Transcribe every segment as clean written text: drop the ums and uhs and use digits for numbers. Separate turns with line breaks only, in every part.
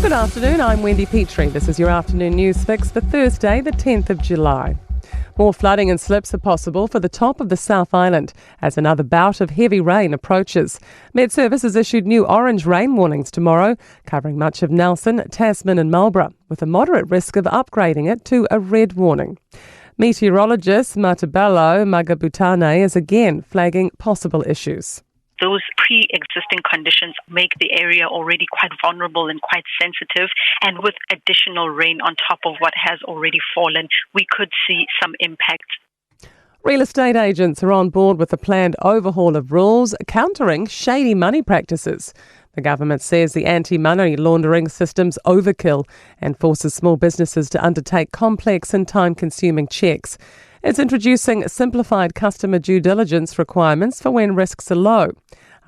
Good afternoon, I'm Wendy Petrie. This is your afternoon news fix for Thursday, the 10th of July. More flooding and slips are possible for the top of the South Island as another bout of heavy rain approaches. Met Service has issued new orange rain warnings tomorrow, covering much of Nelson, Tasman and Marlborough, with a moderate risk of upgrading it to a red warning. Meteorologist Matabelo Magabutane is again flagging possible issues.
Those pre-existing conditions make the area already quite vulnerable and quite sensitive, and with additional rain on top of what has already fallen, we could see some impact.
Real estate agents are on board with a planned overhaul of rules countering shady money practices. The government says the anti-money laundering system's overkill and forces small businesses to undertake complex and time-consuming checks. It's introducing simplified customer due diligence requirements for when risks are low.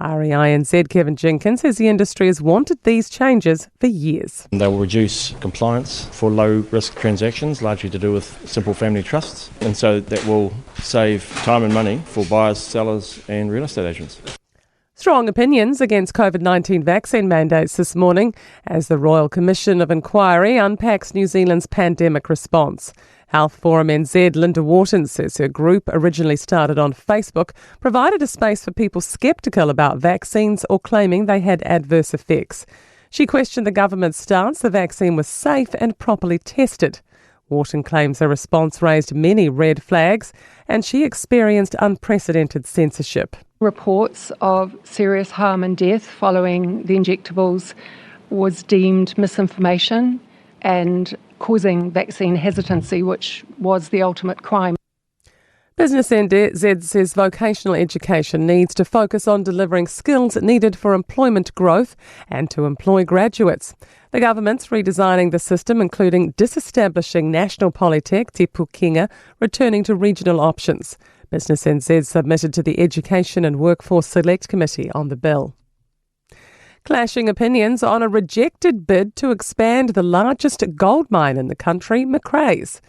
REINZ Kevin Jenkins says the industry has wanted these changes for years.
They will reduce compliance for low-risk transactions, largely to do with simple family trusts, and so that will save time and money for buyers, sellers and real estate agents.
Strong opinions against COVID-19 vaccine mandates this morning as the Royal Commission of Inquiry unpacks New Zealand's pandemic response. Health Forum NZ Linda Wharton says her group, originally started on Facebook, provided a space for people sceptical about vaccines or claiming they had adverse effects. She questioned the government's stance the vaccine was safe and properly tested. Wharton claims her response raised many red flags and she experienced unprecedented censorship.
Reports of serious harm and death following the injectables was deemed misinformation and causing vaccine hesitancy, which was the ultimate crime.
Business NZ says vocational education needs to focus on delivering skills needed for employment growth and to employ graduates. The government's redesigning the system, including disestablishing National Polytech Te Pukenga, returning to regional options. Business NZ submitted to the Education and Workforce Select Committee on the bill. Clashing opinions on a rejected bid to expand the largest gold mine in the country, Macraes.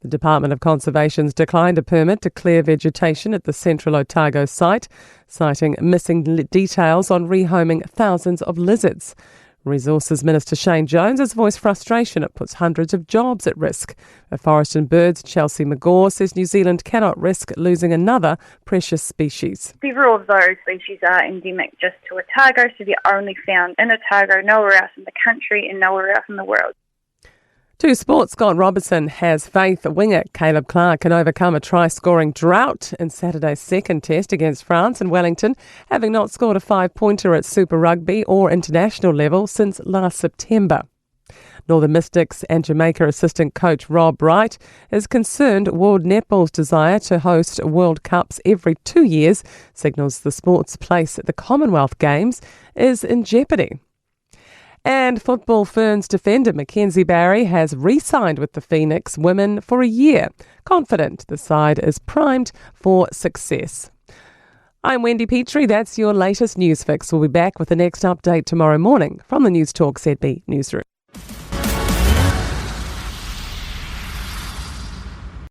The Department of Conservation's declined a permit to clear vegetation at the Central Otago site, citing missing details on rehoming thousands of lizards. Resources Minister Shane Jones has voiced frustration it puts hundreds of jobs at risk. A Forest and Birds Chelsea McGaw says New Zealand cannot risk losing another precious species.
Several of those species are endemic just to Otago, so they're only found in Otago, nowhere else in the country and nowhere else in the world.
To sports, Scott Robertson has faith winger Caleb Clark can overcome a try-scoring drought in Saturday's second test against France in Wellington, having not scored a 5-pointer at Super Rugby or international level since last September. Northern Mystics and Jamaica assistant coach Rob Wright is concerned World Netball's desire to host World Cups every 2 years signals the sport's place at the Commonwealth Games is in jeopardy. And Football Ferns defender Mackenzie Barry has re-signed with the Phoenix Women for a year, confident the side is primed for success. I'm Wendy Petrie. That's your latest news fix. We'll be back with the next update tomorrow morning from the Newstalk ZB newsroom.